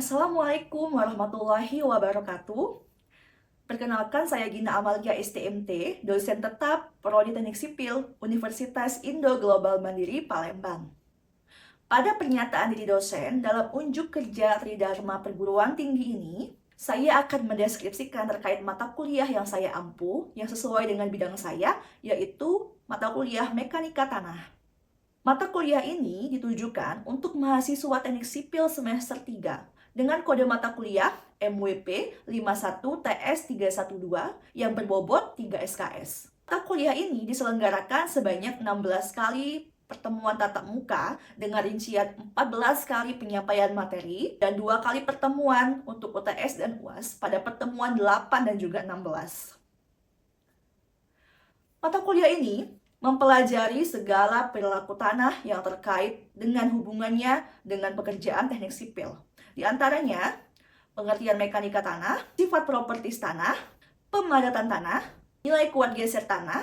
Assalamualaikum warahmatullahi wabarakatuh. Perkenalkan, saya Gina Amalia STMT, dosen tetap Prodi Teknik Sipil Universitas Indo Global Mandiri Palembang. Pada pernyataan diri dosen dalam unjuk kerja Tridharma Perguruan Tinggi ini, saya akan mendeskripsikan terkait mata kuliah yang saya ampuh, yang sesuai dengan bidang saya, yaitu mata kuliah Mekanika Tanah. Mata kuliah ini ditujukan untuk mahasiswa teknik sipil semester 3 dengan kode mata kuliah MWP 51TS312 yang berbobot 3 SKS. Mata kuliah ini diselenggarakan sebanyak 16 kali pertemuan tatap muka dengan rincian 14 kali penyampaian materi dan 2 kali pertemuan untuk UTS dan UAS pada pertemuan 8 dan juga 16. Mata kuliah ini mempelajari segala perilaku tanah yang terkait dengan hubungannya dengan pekerjaan teknik sipil. Di antaranya, pengertian mekanika tanah, sifat propertis tanah, pemadatan tanah, nilai kuat geser tanah,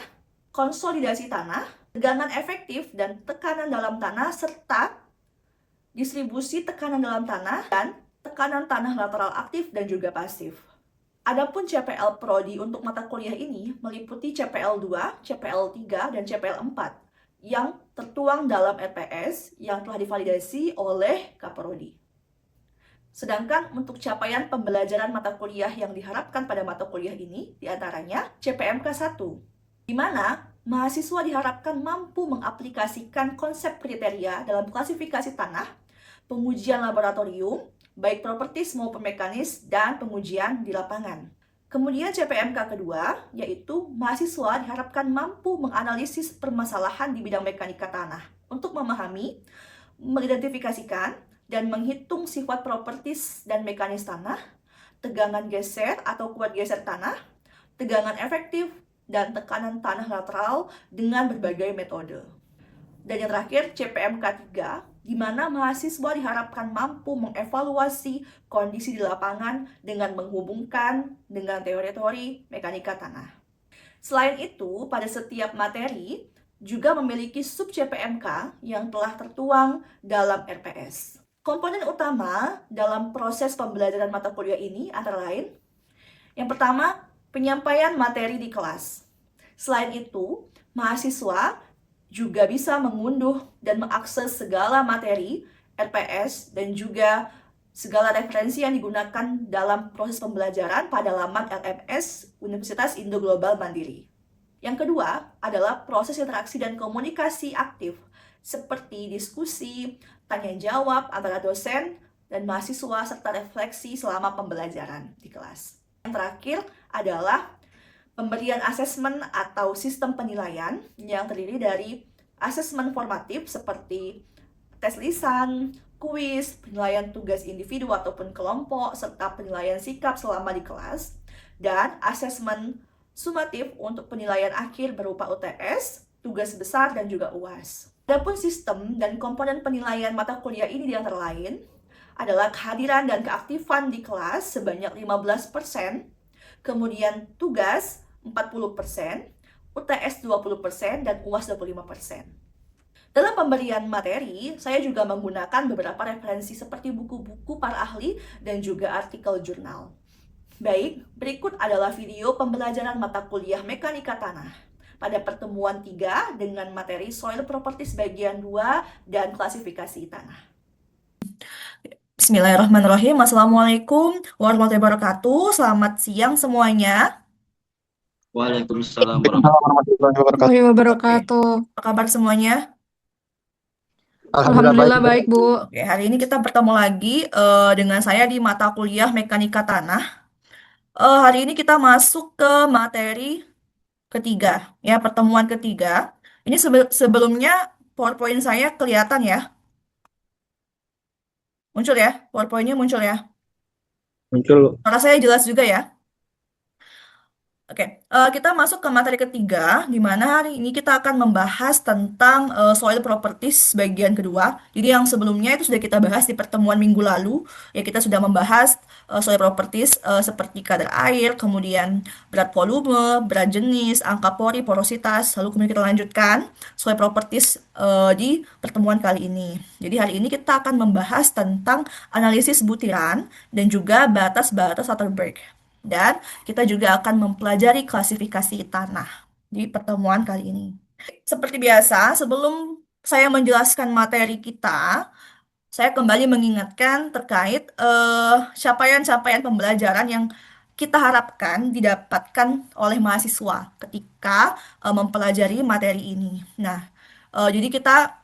konsolidasi tanah, tegangan efektif dan tekanan dalam tanah, serta distribusi tekanan dalam tanah dan tekanan tanah lateral aktif dan juga pasif. Adapun CPL Prodi untuk mata kuliah ini meliputi CPL 2, CPL 3, dan CPL 4 yang tertuang dalam RPS yang telah divalidasi oleh Kaprodi. Sedangkan untuk capaian pembelajaran mata kuliah yang diharapkan pada mata kuliah ini diantaranya CPMK 1, di mana mahasiswa diharapkan mampu mengaplikasikan konsep kriteria dalam klasifikasi tanah, pengujian laboratorium, baik propertis maupun mekanis, dan pengujian di lapangan. Kemudian CPMK kedua, yaitu mahasiswa diharapkan mampu menganalisis permasalahan di bidang mekanika tanah untuk memahami, mengidentifikasikan, dan menghitung sifat propertis dan mekanis tanah, tegangan geser atau kuat geser tanah, tegangan efektif, dan tekanan tanah lateral dengan berbagai metode. Dan yang terakhir, CPMK 3, di mana mahasiswa diharapkan mampu mengevaluasi kondisi di lapangan dengan menghubungkan dengan teori-teori mekanika tanah. Selain itu, pada setiap materi juga memiliki sub CPMK yang telah tertuang dalam RPS. Komponen utama dalam proses pembelajaran mata kuliah ini antara lain, yang pertama, penyampaian materi di kelas. Selain itu, mahasiswa juga bisa mengunduh dan mengakses segala materi RPS dan juga segala referensi yang digunakan dalam proses pembelajaran pada laman LMS Universitas Indo Global Mandiri. Yang kedua adalah proses interaksi dan komunikasi aktif seperti diskusi, tanya jawab antara dosen dan mahasiswa serta refleksi selama pembelajaran di kelas. Yang terakhir adalah pemberian asesmen atau sistem penilaian yang terdiri dari asesmen formatif seperti tes lisan, kuis, penilaian tugas individu ataupun kelompok, serta penilaian sikap selama di kelas, dan asesmen sumatif untuk penilaian akhir berupa UTS, tugas besar, dan juga UAS. Adapun sistem dan komponen penilaian mata kuliah ini di antara lain adalah kehadiran dan keaktifan di kelas sebanyak 15%, kemudian tugas 40%, UTS 20%, dan UAS 25%. Dalam pemberian materi, saya juga menggunakan beberapa referensi seperti buku-buku para ahli dan juga artikel jurnal. Baik, berikut adalah video pembelajaran mata kuliah Mekanika Tanah pada pertemuan 3 dengan materi Soil Properties bagian 2 dan klasifikasi tanah. Bismillahirrahmanirrahim. Assalamualaikum warahmatullahi wabarakatuh. Selamat siang semuanya. Waalaikumsalam Warahmatullahi wabarakatuh. Apa kabar semuanya? Alhamdulillah baik, Bu. Oke, hari ini kita bertemu lagi dengan saya di mata kuliah Mekanika Tanah. Hari ini kita masuk ke materi ketiga, ya, pertemuan ketiga. Ini sebelumnya PowerPoint saya kelihatan ya? Muncul ya? PowerPoint-nya muncul ya? muncul. Suara saya jelas juga ya? Oke, kita masuk ke materi ketiga, di mana hari ini kita akan membahas tentang soil properties bagian kedua. Jadi yang sebelumnya itu sudah kita bahas di pertemuan minggu lalu, ya kita sudah membahas soil properties seperti kadar air, kemudian berat volume, berat jenis, angka pori, porositas, lalu kemudian kita lanjutkan soil properties di pertemuan kali ini. Jadi hari ini kita akan membahas tentang analisis butiran dan juga batas-batas Atterberg. Dan kita juga akan mempelajari klasifikasi tanah di pertemuan kali ini. Seperti biasa, sebelum saya menjelaskan materi kita, saya kembali mengingatkan terkait capaian-capaian pembelajaran yang kita harapkan didapatkan oleh mahasiswa ketika mempelajari materi ini. Nah, jadi kita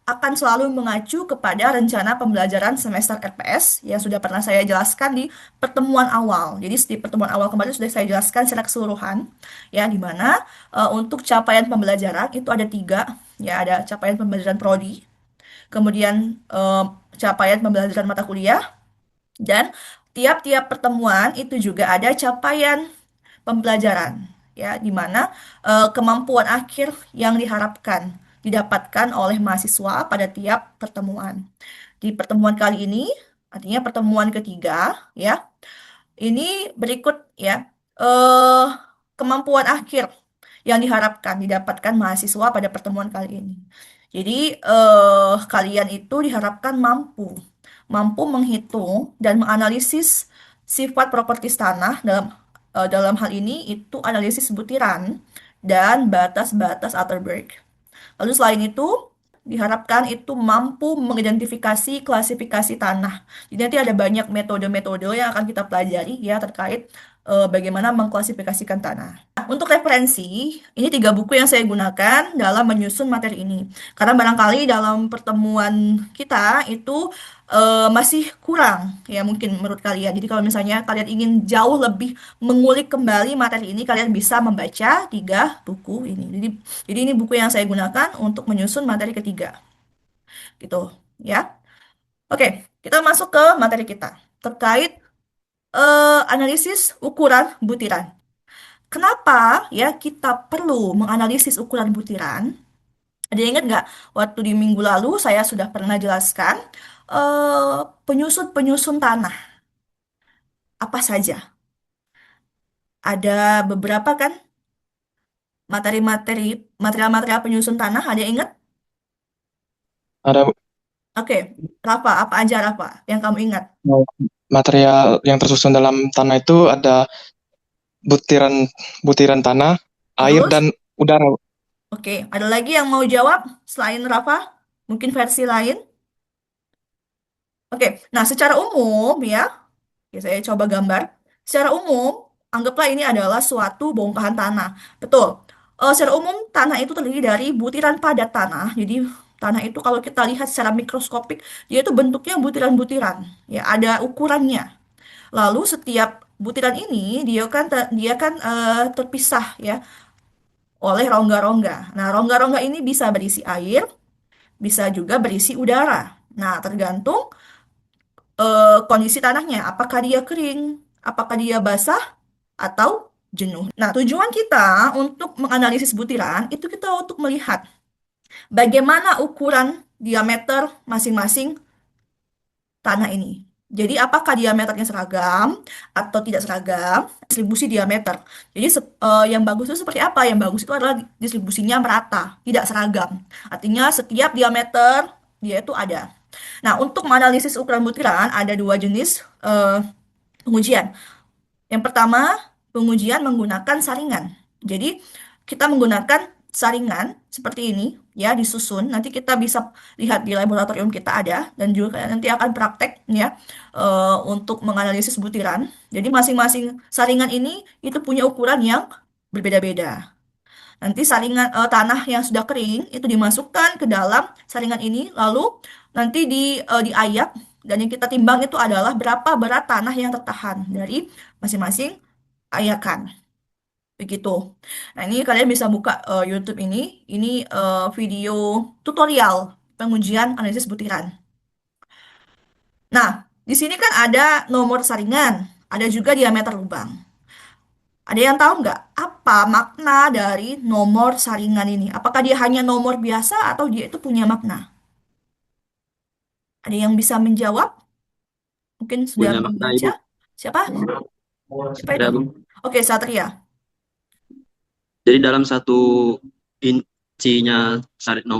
akan selalu mengacu kepada rencana pembelajaran semester RPS yang sudah pernah saya jelaskan di pertemuan awal. Jadi di pertemuan awal kemarin sudah saya jelaskan secara keseluruhan, ya, di mana untuk capaian pembelajaran itu ada tiga, ya, ada capaian pembelajaran prodi, kemudian capaian pembelajaran mata kuliah, dan tiap-tiap pertemuan itu juga ada capaian pembelajaran, ya, di mana kemampuan akhir yang diharapkan didapatkan oleh mahasiswa pada tiap pertemuan. Di pertemuan kali ini, artinya pertemuan ketiga, ya, ini berikut, ya, eh kemampuan akhir yang diharapkan didapatkan mahasiswa pada pertemuan kali ini. Jadi, kalian itu diharapkan mampu menghitung dan menganalisis sifat propertis tanah dalam hal ini itu analisis butiran dan batas-batas Atterberg. Lalu selain itu, diharapkan itu mampu mengidentifikasi klasifikasi tanah. Jadi nanti ada banyak metode-metode yang akan kita pelajari ya terkait bagaimana mengklasifikasikan tanah. Nah, untuk referensi, ini tiga buku yang saya gunakan dalam menyusun materi ini. Karena barangkali dalam pertemuan kita itu masih kurang ya mungkin menurut kalian. Jadi kalau misalnya kalian ingin jauh lebih mengulik kembali materi ini, kalian bisa membaca tiga buku ini. Jadi ini buku yang saya gunakan untuk menyusun materi ketiga. Gitu, ya. Oke, kita masuk ke materi kita terkait analisis ukuran butiran. Kenapa ya kita perlu menganalisis ukuran butiran? Ada yang ingat nggak? Waktu di minggu lalu saya sudah pernah jelaskan penyusun tanah apa saja. Ada beberapa kan materi-materi material-material penyusun tanah. Ada yang ingat? Ada Oke, Rafa, apa aja Rafa yang kamu ingat? material yang tersusun dalam tanah itu ada butiran butiran tanah, air Terus, dan udara. oke, ada lagi yang mau jawab selain Rafa? Mungkin versi lain? Oke, nah secara umum ya, oke, saya coba gambar. Secara umum, anggaplah ini adalah suatu bongkahan tanah. Betul. Secara umum, tanah itu terdiri dari butiran padat tanah. Jadi, tanah itu kalau kita lihat secara mikroskopik, dia itu bentuknya butiran-butiran. Ya, ada ukurannya. Lalu setiap butiran ini dia kan terpisah ya oleh rongga-rongga. Nah, rongga-rongga ini bisa berisi air, bisa juga berisi udara. Nah, tergantung kondisi tanahnya, apakah dia kering, apakah dia basah, atau jenuh. Nah, tujuan kita untuk menganalisis butiran itu kita untuk melihat bagaimana ukuran diameter masing-masing tanah ini. Jadi, apakah diameternya seragam atau tidak seragam? Distribusi diameter. Jadi, yang bagus itu seperti apa? Yang bagus itu adalah distribusinya merata, tidak seragam. Artinya, setiap diameter dia itu ada. Nah, untuk menganalisis ukuran butiran ada dua jenis pengujian. Yang pertama, pengujian menggunakan saringan. Jadi, kita menggunakan saringan seperti ini, ya, disusun. Nanti kita bisa lihat di laboratorium kita ada, dan juga nanti akan praktek, ya, untuk menganalisis butiran. Jadi, masing-masing saringan ini itu punya ukuran yang berbeda-beda. Nanti saringan tanah yang sudah kering itu dimasukkan ke dalam saringan ini, lalu nanti diayak dan yang kita timbang itu adalah berapa berat tanah yang tertahan dari masing-masing ayakan. Begitu. Nah, ini kalian bisa buka YouTube ini. Ini video tutorial pengujian analisis butiran. Nah, di sini kan ada nomor saringan, ada juga diameter lubang. Ada yang tahu nggak apa makna dari nomor saringan ini? Apakah dia hanya nomor biasa atau dia itu punya makna? Ada yang bisa menjawab? Mungkin sudah Punya makna membaca. Ibu. Siapa? Siapa itu? Ada Bu. Oke, Satria. Jadi dalam satu incinya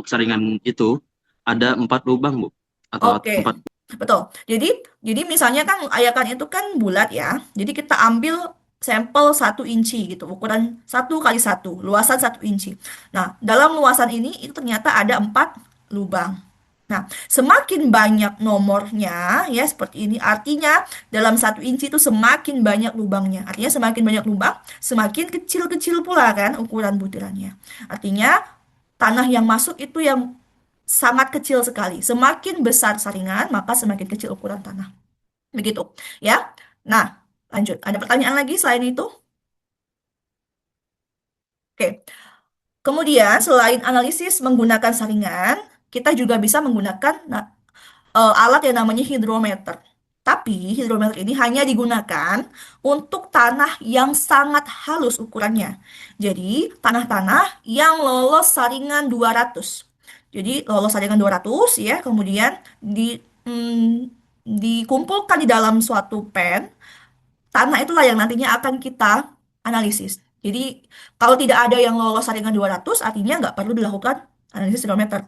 saringan itu ada 4 lubang Bu. Atau Oke, 4. betul. Jadi misalnya kan ayakan itu kan bulat ya. Jadi kita ambil sampel 1 inci gitu, ukuran 1 kali 1, luasan 1 inci. Nah, dalam luasan ini itu ternyata ada 4 lubang. Nah, semakin banyak nomornya ya seperti ini, artinya dalam 1 inci itu semakin banyak lubangnya. Artinya semakin banyak lubang, semakin kecil-kecil pula kan ukuran butirannya. Artinya tanah yang masuk itu yang sangat kecil sekali. Semakin besar saringan, maka semakin kecil ukuran tanah. Begitu, ya. Nah, lanjut. Ada pertanyaan lagi selain itu? Oke. Kemudian, selain analisis menggunakan saringan, kita juga bisa menggunakan alat yang namanya hidrometer. Tapi hidrometer ini hanya digunakan untuk tanah yang sangat halus ukurannya. Jadi tanah-tanah yang lolos saringan 200. Jadi lolos saringan 200 ya, kemudian dikumpulkan di dalam suatu pen. Tanah itulah yang nantinya akan kita analisis. Jadi kalau tidak ada yang lolos saringan 200, artinya nggak perlu dilakukan analisis hidrometer.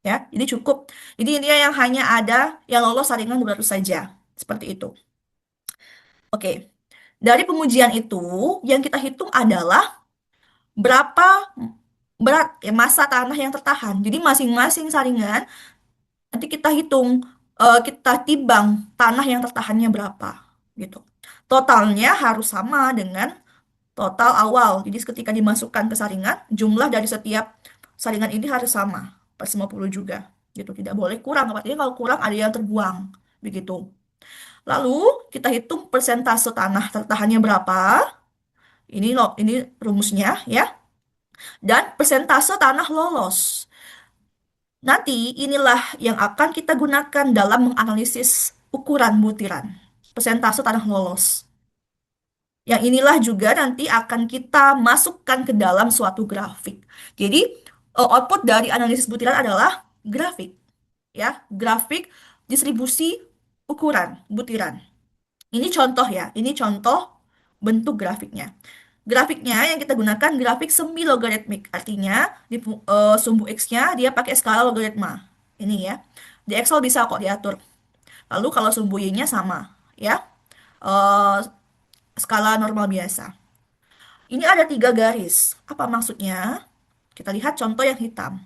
Ya, jadi cukup. Jadi intinya yang hanya ada yang lolos saringan 200 saja. Seperti itu. Oke. Dari pengujian itu, yang kita hitung adalah berapa berat ya, massa tanah yang tertahan. Jadi masing-masing saringan nanti kita hitung, kita timbang tanah yang tertahannya berapa gitu. Totalnya harus sama dengan total awal. Jadi ketika dimasukkan ke saringan, jumlah dari setiap saringan ini harus sama, 450 juga. Gitu, tidak boleh kurang. Artinya kalau kurang ada yang terbuang. Begitu. Lalu kita hitung persentase tanah tertahannya berapa. Ini loh, ini rumusnya ya. Dan persentase tanah lolos. Nanti inilah yang akan kita gunakan dalam menganalisis ukuran butiran. Persentase tanah lolos. Yang inilah juga nanti akan kita masukkan ke dalam suatu grafik. Jadi output dari analisis butiran adalah grafik, ya, grafik distribusi ukuran butiran. Ini contoh ya, ini contoh bentuk grafiknya. Grafiknya yang kita gunakan grafik semi logaritmik, artinya di sumbu X-nya dia pakai skala logaritma. Ini ya. Di Excel bisa kok diatur. Lalu kalau sumbu Y-nya sama, ya. Eh, skala normal biasa. Ini ada 3 garis. Apa maksudnya? Kita lihat contoh yang hitam.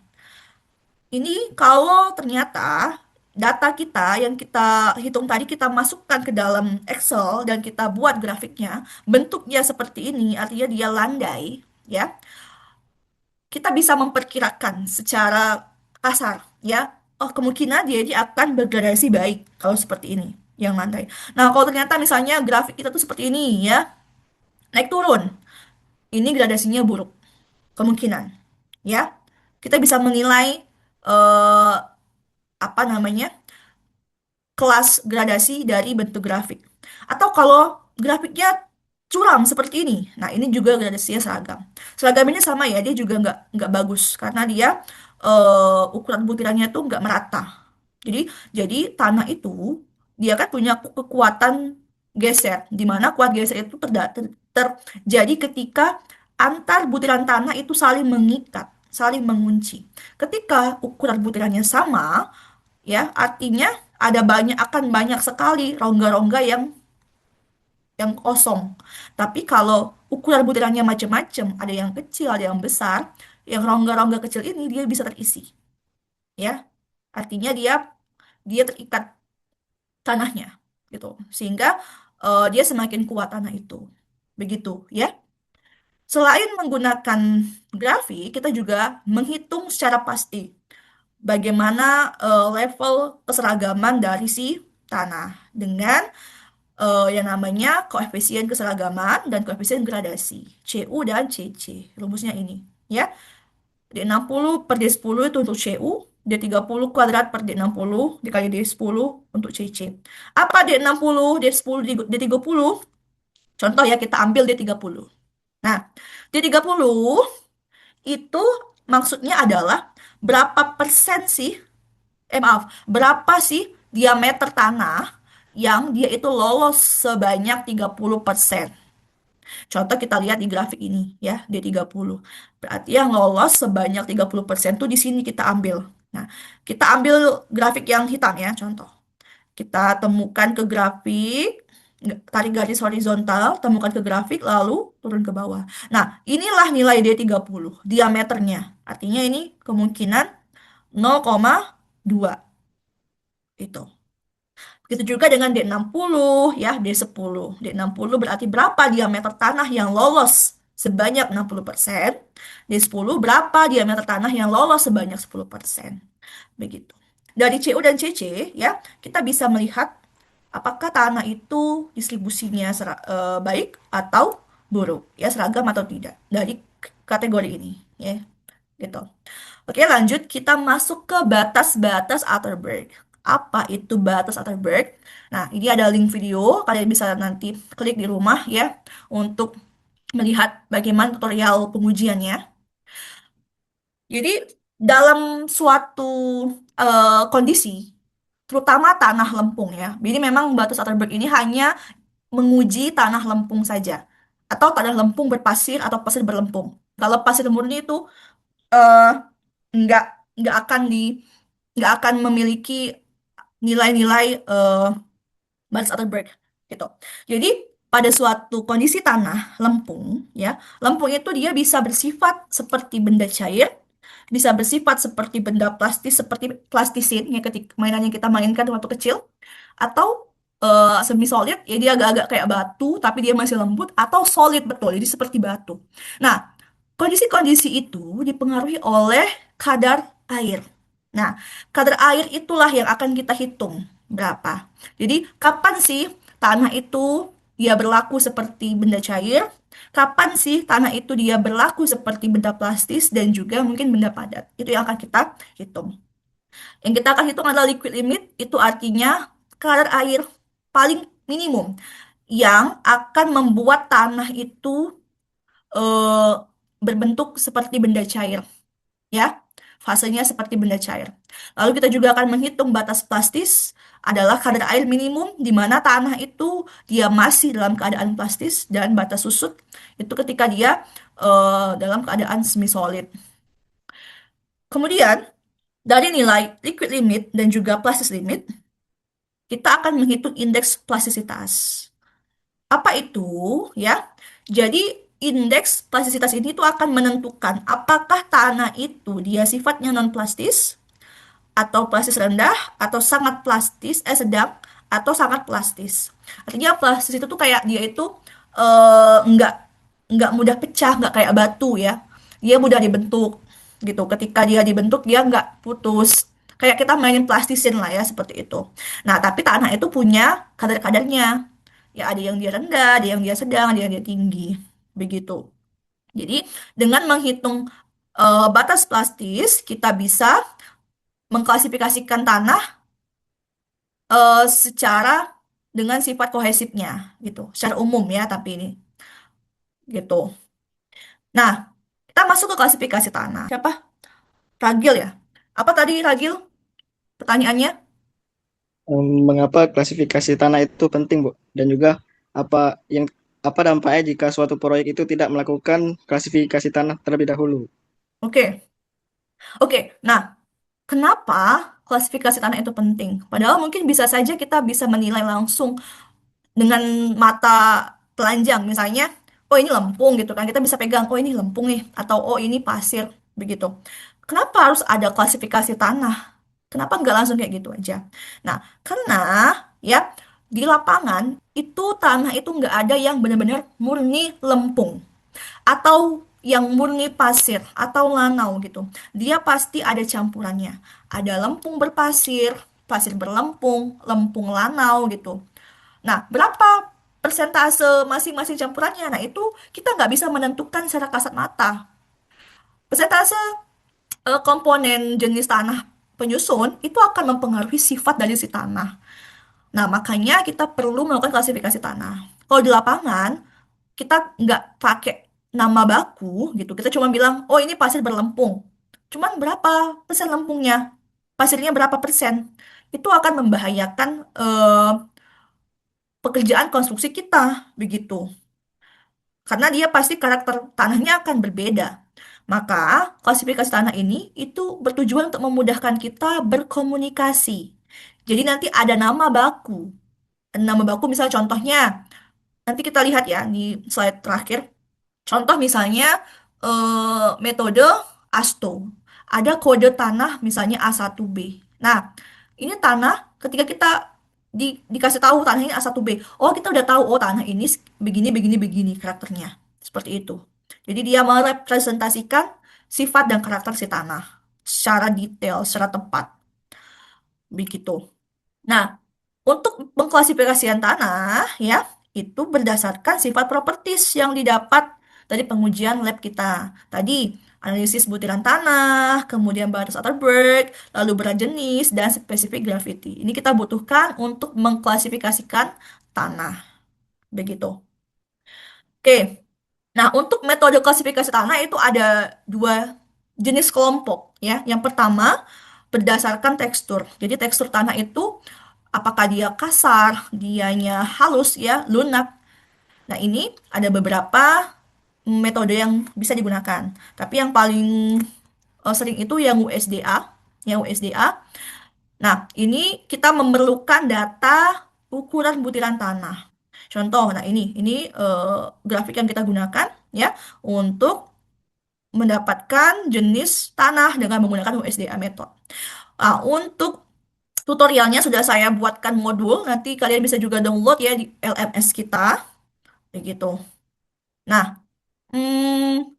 Ini kalau ternyata data kita yang kita hitung tadi kita masukkan ke dalam Excel dan kita buat grafiknya, bentuknya seperti ini, artinya dia landai, ya. Kita bisa memperkirakan secara kasar, ya. Oh, kemungkinan dia akan bergradasi baik kalau seperti ini, yang landai. Nah, kalau ternyata misalnya grafik kita tuh seperti ini, ya, naik turun, ini gradasinya buruk kemungkinan, ya. Kita bisa menilai eh, apa namanya kelas gradasi dari bentuk grafik. Atau kalau grafiknya curam seperti ini, nah ini juga gradasinya seragam. Seragam ini sama ya, dia juga nggak bagus karena dia ukuran butirannya tuh nggak merata. Jadi tanah itu dia kan punya kekuatan geser, di mana kuat geser itu terjadi ketika antar butiran tanah itu saling mengikat, saling mengunci. Ketika ukuran butirannya sama, ya artinya akan banyak sekali rongga-rongga yang kosong. Tapi kalau ukuran butirannya macam-macam, ada yang kecil, ada yang besar, yang rongga-rongga kecil ini dia bisa terisi, ya. Artinya dia terikat tanahnya gitu. Sehingga dia semakin kuat tanah itu. Begitu, ya. Selain menggunakan grafik, kita juga menghitung secara pasti bagaimana level keseragaman dari si tanah dengan yang namanya koefisien keseragaman dan koefisien gradasi, CU dan CC. Rumusnya ini, ya. D60 per D10 itu untuk CU, D30 kuadrat per D60 dikali D10 untuk CC. Apa D60, D10, D30? Contoh ya, kita ambil D30. Nah, D30 itu maksudnya adalah berapa persen sih, berapa sih diameter tanah yang dia itu lolos sebanyak 30%. Contoh kita lihat di grafik ini ya, D30. Berarti yang lolos sebanyak 30% tuh di sini kita ambil. Nah, kita ambil grafik yang hitam ya, contoh. Kita temukan ke grafik, tarik garis horizontal, temukan ke grafik, lalu turun ke bawah. Nah, inilah nilai D30, diameternya. Artinya ini kemungkinan 0,2 itu. Begitu juga dengan D60 ya, D10. D60 berarti berapa diameter tanah yang lolos sebanyak 60%. D10 berapa diameter tanah yang lolos sebanyak 10%. Begitu. Dari CU dan CC ya, kita bisa melihat apakah tanah itu distribusinya baik atau buruk, ya seragam atau tidak dari kategori ini, ya gitu. Oke, lanjut kita masuk ke batas-batas Atterberg. Apa itu batas Atterberg? Nah, ini ada link video, kalian bisa nanti klik di rumah ya untuk melihat bagaimana tutorial pengujiannya. Jadi, dalam suatu kondisi, terutama tanah lempung ya. Jadi memang batas Atterberg ini hanya menguji tanah lempung saja, atau tanah lempung berpasir atau pasir berlempung. Kalau pasir murni itu eh, nggak nggak akan nggak akan memiliki nilai-nilai batas Atterberg gitu. Jadi pada suatu kondisi tanah lempung ya, lempung itu dia bisa bersifat seperti benda cair, bisa bersifat seperti benda plastis seperti plastisin ya ketika mainan yang kita mainkan waktu kecil, atau semi solid ya dia agak-agak kayak batu tapi dia masih lembut, atau solid betul jadi seperti batu. Nah, kondisi-kondisi itu dipengaruhi oleh kadar air. Nah, kadar air itulah yang akan kita hitung berapa. Jadi, kapan sih tanah itu dia berlaku seperti benda cair? Kapan sih tanah itu dia berlaku seperti benda plastis dan juga mungkin benda padat? Itu yang akan kita hitung. Yang kita akan hitung adalah liquid limit, itu artinya kadar air paling minimum yang akan membuat tanah itu eh, berbentuk seperti benda cair, ya. Fasenya seperti benda cair. Lalu kita juga akan menghitung batas plastis adalah kadar air minimum di mana tanah itu dia masih dalam keadaan plastis, dan batas susut itu ketika dia dalam keadaan semi solid. Kemudian dari nilai liquid limit dan juga plastis limit, kita akan menghitung indeks plastisitas. Apa itu? Ya, jadi indeks plastisitas ini tuh akan menentukan apakah tanah itu dia sifatnya non-plastis, atau plastis rendah, atau sangat plastis, sedang, atau sangat plastis. Artinya plastis itu tuh kayak dia itu eh, nggak nggak mudah pecah, nggak kayak batu ya. Dia mudah dibentuk gitu. Ketika dia dibentuk dia nggak putus. Kayak kita mainin plastisin lah ya seperti itu. Nah, tapi tanah itu punya kadar-kadarnya. Ya ada yang dia rendah, ada yang dia sedang, ada yang dia tinggi. Begitu. Jadi dengan menghitung batas plastis, kita bisa mengklasifikasikan tanah secara dengan sifat kohesifnya gitu, secara umum ya, tapi ini gitu. Nah, kita masuk ke klasifikasi tanah. Siapa? Ragil ya? Apa tadi Ragil? Pertanyaannya? Mengapa klasifikasi tanah itu penting, Bu? Dan juga apa yang apa dampaknya jika suatu proyek itu tidak melakukan klasifikasi tanah terlebih dahulu? Oke. Oke. Nah, kenapa klasifikasi tanah itu penting? Padahal mungkin bisa saja kita bisa menilai langsung dengan mata telanjang, misalnya oh ini lempung gitu kan, kita bisa pegang oh ini lempung nih, atau oh ini pasir begitu. Kenapa harus ada klasifikasi tanah? Kenapa nggak langsung kayak gitu aja? Nah, karena ya di lapangan itu tanah itu nggak ada yang benar-benar murni lempung atau yang murni pasir atau lanau gitu. Dia pasti ada campurannya. Ada lempung berpasir, pasir berlempung, lempung lanau gitu. Nah, berapa persentase masing-masing campurannya? Nah, itu kita nggak bisa menentukan secara kasat mata. Persentase komponen jenis tanah penyusun itu akan mempengaruhi sifat dari si tanah. Nah, makanya kita perlu melakukan klasifikasi tanah. Kalau di lapangan, kita nggak pakai nama baku gitu, kita cuma bilang, oh ini pasir berlempung. Cuman berapa persen lempungnya? Pasirnya berapa persen? Itu akan membahayakan pekerjaan konstruksi kita, begitu. Karena dia pasti karakter tanahnya akan berbeda. Maka klasifikasi tanah ini itu bertujuan untuk memudahkan kita berkomunikasi. Jadi nanti ada nama baku. Nama baku misalnya contohnya, nanti kita lihat ya di slide terakhir. Contoh misalnya metode ASTO. Ada kode tanah misalnya A1B. Nah, ini tanah ketika kita dikasih tahu tanah ini A1B. Oh, kita udah tahu oh tanah ini begini begini begini karakternya. Seperti itu. Jadi dia merepresentasikan sifat dan karakter si tanah secara detail, secara tepat. Begitu. Nah, untuk pengklasifikasian tanah, ya, itu berdasarkan sifat properties yang didapat dari pengujian lab kita. Tadi, analisis butiran tanah, kemudian batas Atterberg, lalu berat jenis, dan spesifik gravity. Ini kita butuhkan untuk mengklasifikasikan tanah. Begitu. Oke, nah untuk metode klasifikasi tanah itu ada dua jenis kelompok, ya. Yang pertama, berdasarkan tekstur. Jadi tekstur tanah itu apakah dia kasar, dianya halus ya, lunak. Nah, ini ada beberapa metode yang bisa digunakan. Tapi yang paling sering itu yang USDA, yang USDA. Nah, ini kita memerlukan data ukuran butiran tanah. Contoh, nah ini grafik yang kita gunakan ya untuk mendapatkan jenis tanah dengan menggunakan USDA method. Nah, untuk tutorialnya sudah saya buatkan modul, nanti kalian bisa juga download ya di LMS kita, begitu. Nah,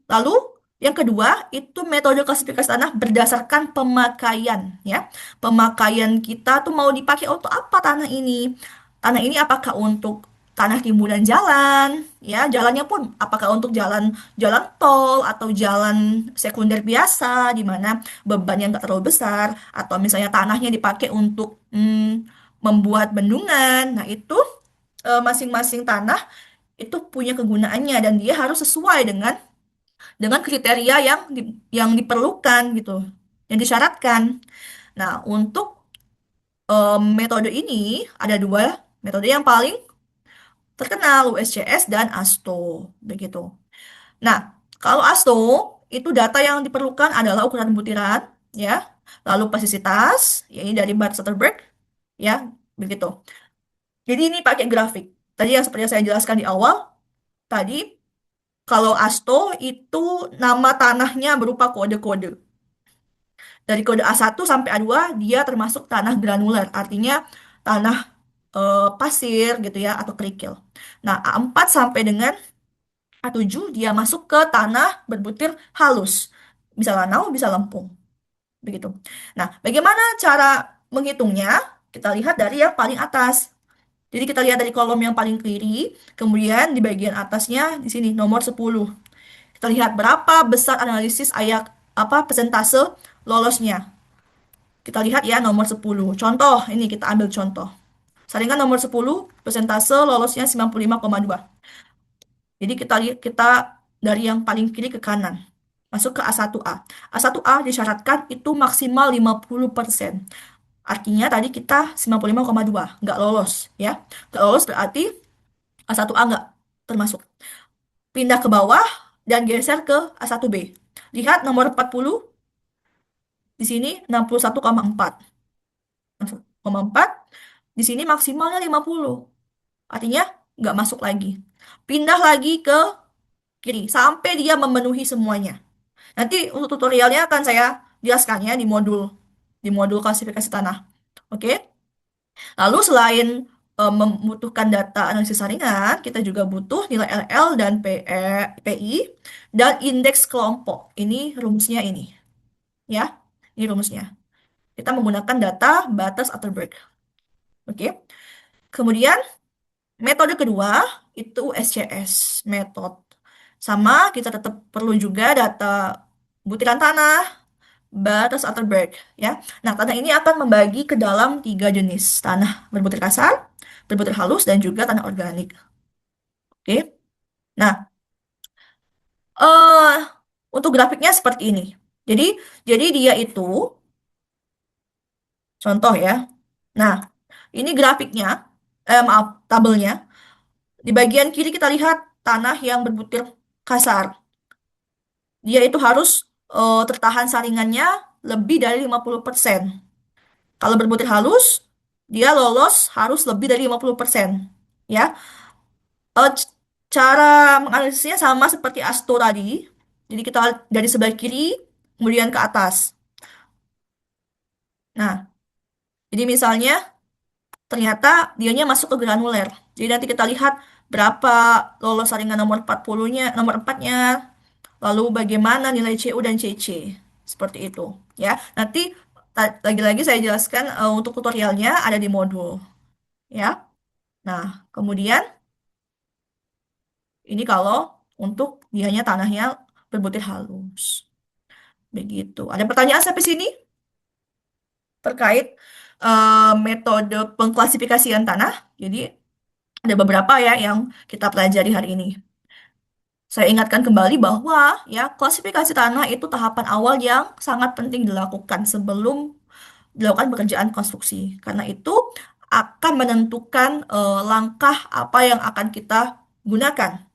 lalu yang kedua itu metode klasifikasi tanah berdasarkan pemakaian, ya. Pemakaian kita tuh mau dipakai untuk apa tanah ini? Tanah ini apakah untuk tanah timbunan jalan, ya, jalannya pun apakah untuk jalan jalan tol atau jalan sekunder biasa di mana bebannya nggak terlalu besar, atau misalnya tanahnya dipakai untuk membuat bendungan. Nah, itu masing-masing tanah itu punya kegunaannya dan dia harus sesuai dengan kriteria yang diperlukan gitu, yang disyaratkan. Nah, untuk metode ini ada dua metode yang paling terkenal, USCS dan ASTO, begitu. Nah, kalau ASTO itu data yang diperlukan adalah ukuran butiran, ya, lalu pasisitas, ya ini dari Bart Stutterberg, ya, begitu. Jadi ini pakai grafik. Tadi yang seperti yang saya jelaskan di awal, tadi kalau ASTO itu nama tanahnya berupa kode-kode. Dari kode A1 sampai A2 dia termasuk tanah granular, artinya tanah pasir gitu ya atau kerikil. Nah, A4 sampai dengan A7 dia masuk ke tanah berbutir halus. Bisa lanau, bisa lempung. Begitu. Nah, bagaimana cara menghitungnya? Kita lihat dari yang paling atas. Jadi kita lihat dari kolom yang paling kiri, kemudian di bagian atasnya di sini nomor 10. Kita lihat berapa besar analisis persentase lolosnya. Kita lihat ya nomor 10. Contoh, ini kita ambil contoh. Saringan nomor 10, persentase lolosnya 95,2. Jadi kita dari yang paling kiri ke kanan. Masuk ke A1A. A1A disyaratkan itu maksimal 50%. Artinya tadi kita 95,2, nggak lolos ya. Nggak lolos berarti A1A nggak termasuk. Pindah ke bawah dan geser ke A1B. Lihat nomor 40, di sini 61,4. 61,4, di sini maksimalnya 50. Artinya nggak masuk lagi. Pindah lagi ke kiri sampai dia memenuhi semuanya. Nanti untuk tutorialnya akan saya jelaskan ya di modul klasifikasi tanah. Oke? Lalu selain membutuhkan data analisis saringan, kita juga butuh nilai LL dan PI dan indeks kelompok. Ini rumusnya ini. Ya, ini rumusnya. Kita menggunakan data batas Atterberg. Oke. Kemudian metode kedua itu SCS method. Sama kita tetap perlu juga data butiran tanah, batas Atterberg ya. Nah, tanah ini akan membagi ke dalam 3 jenis, tanah berbutir kasar, berbutir halus, dan juga tanah organik. Oke. Nah, eh untuk grafiknya seperti ini. Jadi dia itu contoh ya. Nah, ini grafiknya, maaf, tabelnya. Di bagian kiri kita lihat tanah yang berbutir kasar. Dia itu harus tertahan saringannya lebih dari 50%. Kalau berbutir halus, dia lolos harus lebih dari 50%. Ya, cara menganalisisnya sama seperti ASTO tadi. Jadi kita dari sebelah kiri, kemudian ke atas. Nah, jadi misalnya ternyata dianya masuk ke granuler. Jadi nanti kita lihat berapa lolos saringan nomor 40-nya, nomor 4-nya, lalu bagaimana nilai CU dan CC. Seperti itu, ya. Nanti lagi-lagi saya jelaskan untuk tutorialnya ada di modul, ya. Nah, kemudian ini kalau untuk dianya tanahnya berbutir halus. Begitu. Ada pertanyaan sampai sini terkait metode pengklasifikasian tanah? Jadi ada beberapa ya yang kita pelajari hari ini. Saya ingatkan kembali bahwa ya klasifikasi tanah itu tahapan awal yang sangat penting dilakukan sebelum dilakukan pekerjaan konstruksi. Karena itu akan menentukan langkah apa yang akan kita gunakan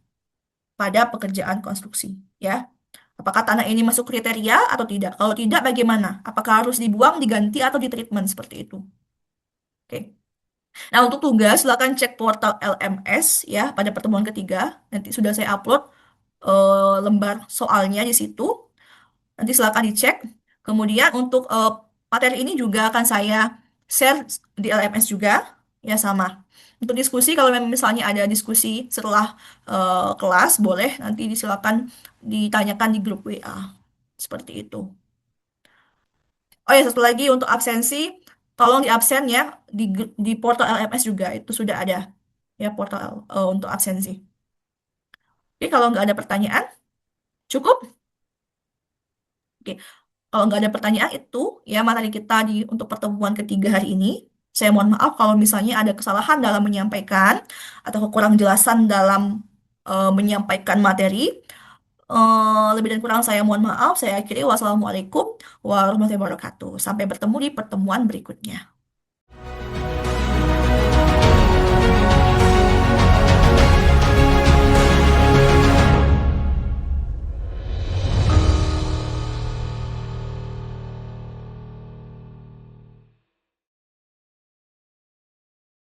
pada pekerjaan konstruksi, ya. Apakah tanah ini masuk kriteria atau tidak? Kalau tidak, bagaimana? Apakah harus dibuang, diganti, atau ditreatment seperti itu? Oke. Nah, untuk tugas, silakan cek portal LMS ya pada pertemuan ketiga. Nanti sudah saya upload lembar soalnya di situ. Nanti silakan dicek. Kemudian untuk materi ini juga akan saya share di LMS juga, ya sama. Untuk diskusi, kalau memang misalnya ada diskusi setelah kelas, boleh nanti silakan ditanyakan di grup WA. Seperti itu. Oh ya, satu lagi untuk absensi, tolong di absen ya di portal LMS juga itu sudah ada ya portal untuk absensi. Oke, kalau nggak ada pertanyaan, cukup. Oke, kalau nggak ada pertanyaan itu ya materi kita untuk pertemuan ketiga hari ini. Saya mohon maaf kalau misalnya ada kesalahan dalam menyampaikan atau kekurang jelasan dalam menyampaikan materi. Lebih dan kurang saya mohon maaf. Saya akhiri. Wassalamualaikum warahmatullahi wabarakatuh. Sampai bertemu di pertemuan berikutnya.